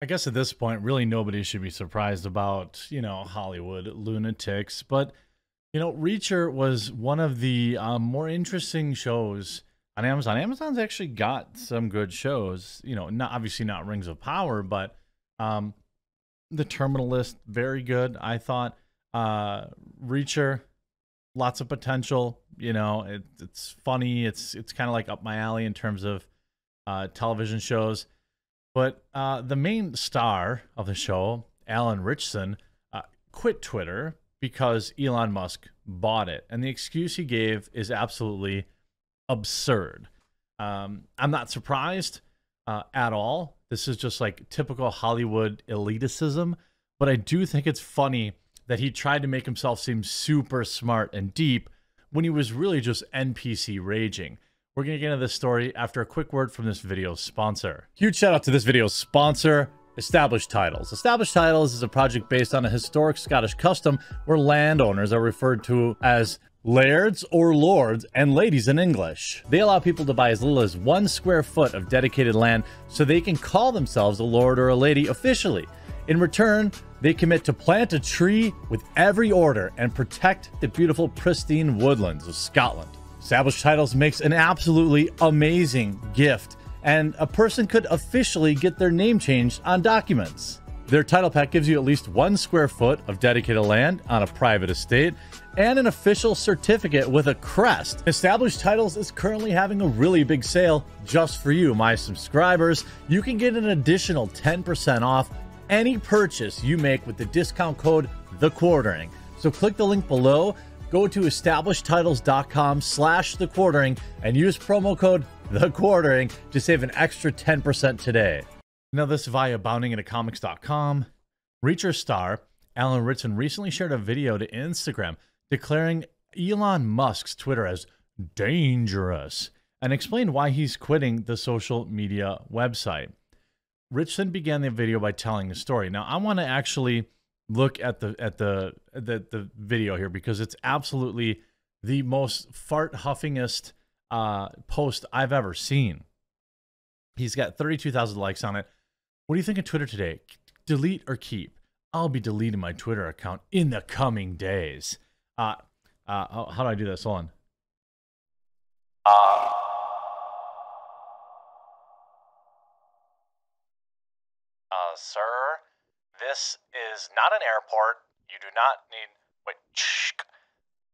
I guess at this point, really nobody should be surprised about, Hollywood lunatics. But, Reacher was one of the more interesting shows on Amazon. Amazon's actually got some good shows, not obviously not Rings of Power, but The Terminal List, very good, I thought. Reacher, lots of potential. It's funny. It's kind of like up my alley in terms of television shows. But the main star of the show, Alan Ritchson, quit Twitter because Elon Musk bought it. And the excuse he gave is absolutely absurd. I'm not surprised at all. This is just like typical Hollywood elitism. But I do think it's funny that he tried to make himself seem super smart and deep when he was really just NPC raging. We're going to get into this story after a quick word from this video's sponsor. Huge shout out to this video's sponsor, Established Titles. Established Titles is a project based on a historic Scottish custom where landowners are referred to as lairds or lords and ladies in English. They allow people to buy as little as 1 square foot of dedicated land so they can call themselves a lord or a lady officially. In return, they commit to plant a tree with every order and protect the beautiful, pristine woodlands of Scotland. Established Titles makes an absolutely amazing gift, and a person could officially get their name changed on documents. Their title pack gives you at least 1 square foot of dedicated land on a private estate and an official certificate with a crest. Established Titles is currently having a really big sale just for you, my subscribers. You can get an additional 10% off any purchase you make with the discount code THEQUARTERING. So click the link below, go to establishedtitles.com/thequartering and use promo code THEQUARTERING to save an extra 10% today. Now this via boundingintocomics.com. Reacher star Alan Ritchson recently shared a video to Instagram declaring Elon Musk's Twitter as dangerous and explained why he's quitting the social media website. Ritchson began the video by telling the story. Now I want to actually look at the video here because it's absolutely the most fart-huffingest post I've ever seen. He's got 32,000 likes on it. What do you think of Twitter today? Delete or keep? I'll be deleting my Twitter account in the coming days. How do I do this? Hold on. Sir, this is not an airport. You do not need... Wait, shh.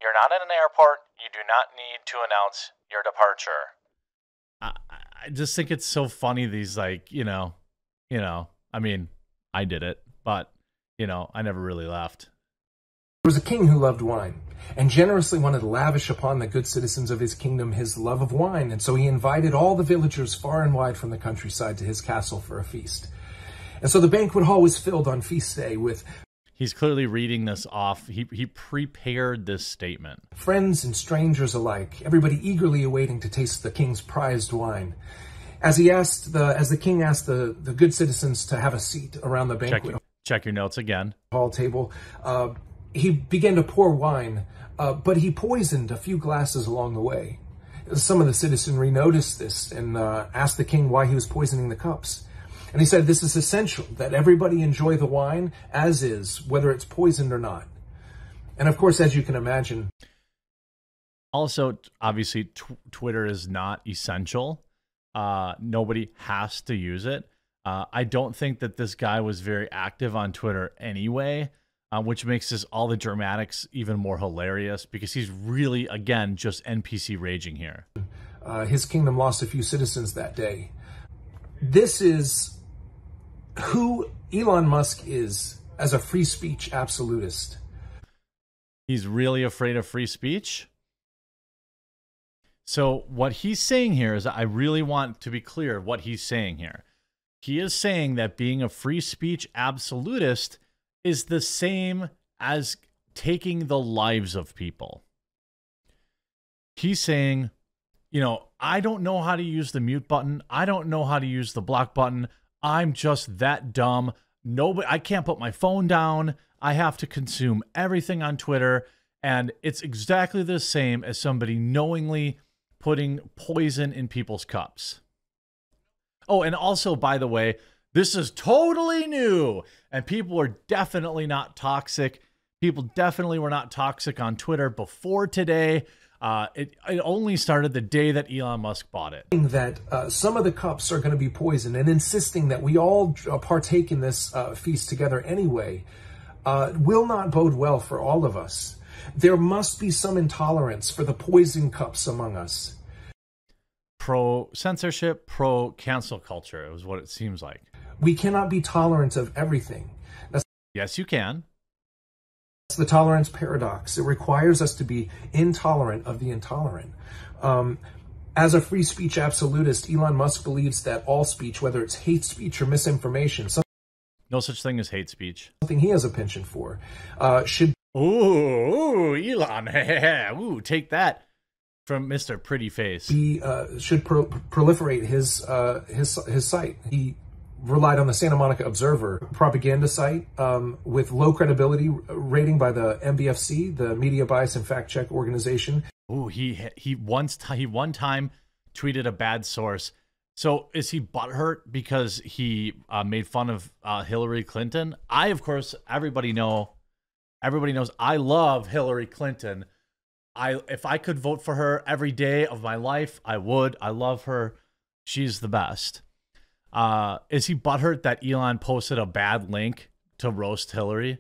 You're not in an airport. You do not need to announce your departure. I just think it's so funny. These I mean, I did it, but, I never really left. There was a king who loved wine, and generously wanted to lavish upon the good citizens of his kingdom his love of wine, and so he invited all the villagers far and wide from the countryside to his castle for a feast. And so the banquet hall was filled on feast day with... He's clearly reading this off. He prepared this statement. Friends and strangers alike, everybody eagerly awaiting to taste the king's prized wine. As the king asked the good citizens to have a seat around the banquet check your notes again. Hall table, he began to pour wine, but he poisoned a few glasses along the way. Some of the citizenry noticed this and asked the king why he was poisoning the cups. And he said, this is essential, that everybody enjoy the wine as is, whether it's poisoned or not. And of course, as you can imagine. Also, obviously, Twitter is not essential. Nobody has to use it. I don't think that this guy was very active on Twitter anyway, which makes all the dramatics even more hilarious because he's really, again, just NPC raging here. His kingdom lost a few citizens that day. This is who Elon Musk is as a free speech absolutist. He's really afraid of free speech? So what he's saying here is, I really want to be clear what he's saying here. He is saying that being a free speech absolutist is the same as taking the lives of people. He's saying, I don't know how to use the mute button. I don't know how to use the block button. I'm just that dumb. I can't put my phone down. I have to consume everything on Twitter. And it's exactly the same as somebody knowingly putting poison in people's cups. Oh, and also, by the way, This is totally new. And people were definitely not toxic. People definitely were not toxic on Twitter before today. It only started the day that Elon Musk bought it. That some of the cups are going to be poisoned, and insisting that we all partake in this feast together anyway will not bode well for all of us. There must be some intolerance for the poison cups among us. Pro-censorship, pro-cancel culture is what it seems like. We cannot be tolerant of everything. Yes, you can. That's the tolerance paradox. It requires us to be intolerant of the intolerant. As a free speech absolutist, Elon Musk believes that all speech, whether it's hate speech or misinformation, no such thing as hate speech, something he has a penchant for, should... Ooh, Elon. Ooh, take that from Mr. Pretty Face. He should proliferate his site. He relied on the Santa Monica Observer, propaganda site with low credibility rating by the MBFC, the Media Bias and Fact Check Organization. Ooh, he one time tweeted a bad source. So is he butthurt because he made fun of Hillary Clinton? Of course, everybody knows I love Hillary Clinton. If I could vote for her every day of my life, I would. I love her. She's the best. Is he butthurt that Elon posted a bad link to roast Hillary?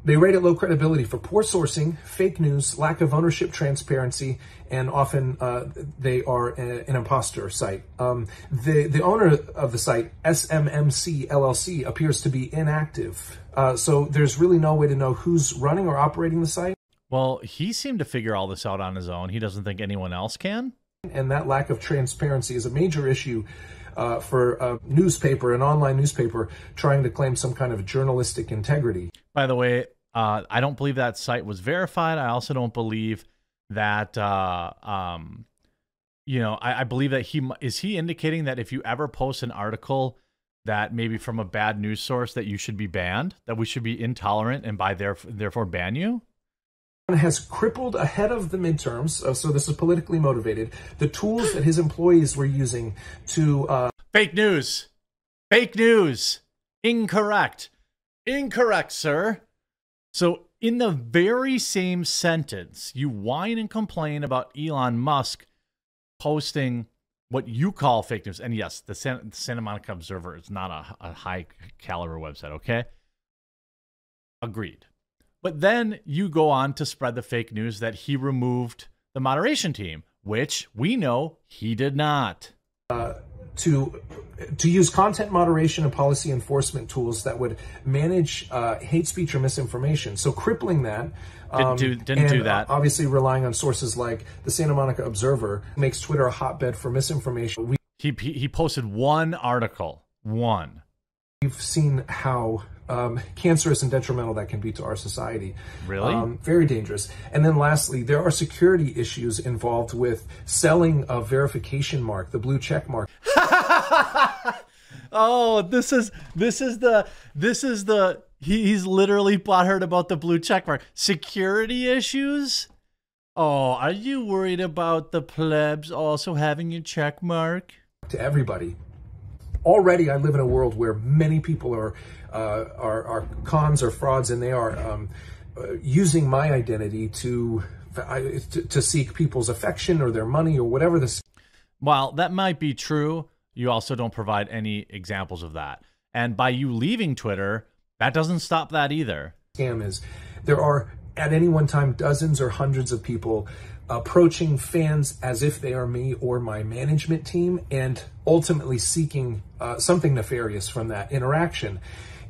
They rate it low credibility for poor sourcing, fake news, lack of ownership transparency, and often they are an imposter site. The owner of the site, SMMC LLC, appears to be inactive. So there's really no way to know who's running or operating the site. Well, he seemed to figure all this out on his own. He doesn't think anyone else can. And that lack of transparency is a major issue for a newspaper, an online newspaper, trying to claim some kind of journalistic integrity. By the way, I don't believe that site was verified. I also don't believe that, I believe that he indicating that if you ever post an article that maybe from a bad news source that you should be banned, that we should be intolerant and therefore ban you? Has crippled ahead of the midterms, so this is politically motivated, the tools that his employees were using to... Fake news. Fake news. Incorrect. Incorrect, sir. So in the very same sentence, you whine and complain about Elon Musk posting what you call fake news. And yes, the Santa Monica Observer is not a high caliber website, okay? Agreed. But then you go on to spread the fake news that he removed the moderation team, which we know he did not. To use content moderation and policy enforcement tools that would manage hate speech or misinformation. So crippling that. Didn't do that. Obviously relying on sources like the Santa Monica Observer makes Twitter a hotbed for misinformation. He posted one article. One. We've seen how cancerous and detrimental that can be to our society. Really? Very dangerous. And then lastly, there are security issues involved with selling a verification mark, the blue check mark. Oh, he's literally butthurt about the blue check mark. Security issues? Oh, are you worried about the plebs also having a check mark? To everybody. Already, I live in a world where many people are cons or frauds, and they are using my identity to seek people's affection or their money or whatever this. While that might be true, you also don't provide any examples of that. And by you leaving Twitter, that doesn't stop that either. Scam is there are at any one time dozens or hundreds of people approaching fans as if they are me or my management team, and ultimately seeking something nefarious from that interaction.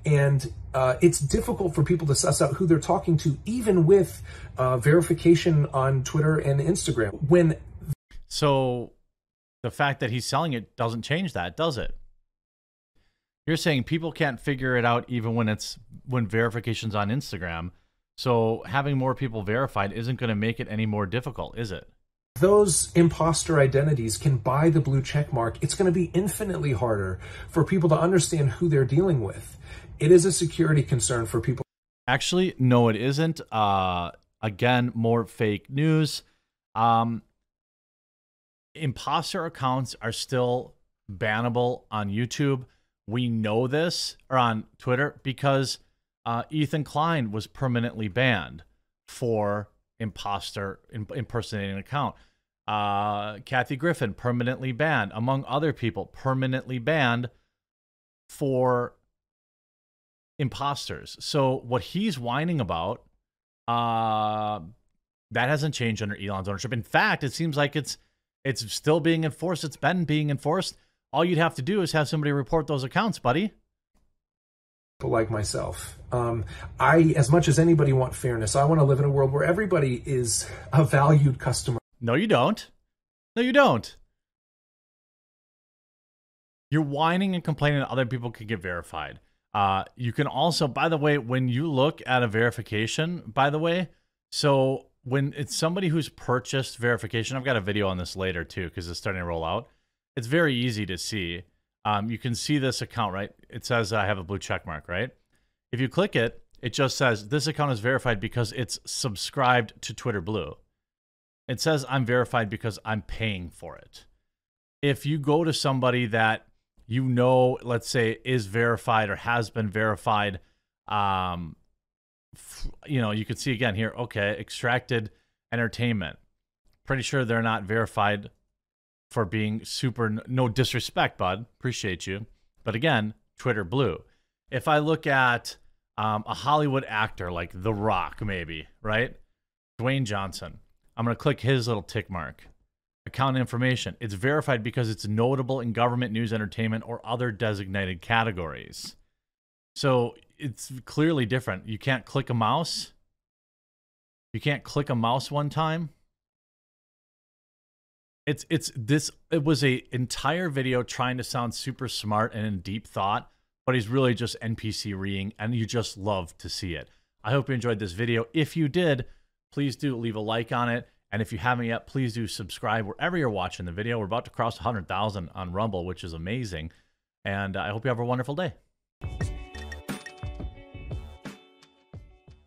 And it's difficult for people to suss out who they're talking to, even with verification on Twitter and Instagram. So the fact that he's selling it doesn't change that, does it? You're saying people can't figure it out even when verification's on Instagram. So having more people verified isn't going to make it any more difficult, is it? Those imposter identities can buy the blue check mark. It's going to be infinitely harder for people to understand who they're dealing with. It is a security concern for people. Actually, no, it isn't. Again, more fake news. Imposter accounts are still bannable on YouTube. We know this, or on Twitter, because Ethan Klein was permanently banned for impersonating an account. Kathy Griffin, permanently banned, among other people, permanently banned for imposters. So what he's whining about, that hasn't changed under Elon's ownership. In fact, it seems like it's still being enforced. It's been being enforced. All you'd have to do is have somebody report those accounts, buddy. Like myself. I, as much as anybody, want fairness. I want to live in a world where everybody is a valued customer. No, you don't. No, you don't. You're whining and complaining that other people could get verified. You can also, by the way, when you look at a verification, by the way, so when it's somebody who's purchased verification, I've got a video on this later too, because it's starting to roll out. It's very easy to see. You can see this account, right? It says I have a blue check mark, right? If you click it, it just says this account is verified because it's subscribed to Twitter Blue. It says I'm verified because I'm paying for it. If you go to somebody that you know, let's say, is verified or has been verified, you know, you can see again here, okay, Extracted Entertainment. Pretty sure they're not verified for being super, no disrespect, bud. Appreciate you. But again, Twitter Blue. If I look at a Hollywood actor like The Rock, maybe, right? Dwayne Johnson. I'm going to click his little tick mark. Account information. It's verified because it's notable in government, news, entertainment, or other designated categories. So it's clearly different. You can't click a mouse. You can't click a mouse one time. It was a entire video trying to sound super smart and in deep thought, but he's really just NPC-reing, and you just love to see it. I hope you enjoyed this video. If you did, please do leave a like on it. And if you haven't yet, please do subscribe wherever you're watching the video. We're about to cross 100,000 on Rumble, which is amazing. And I hope you have a wonderful day.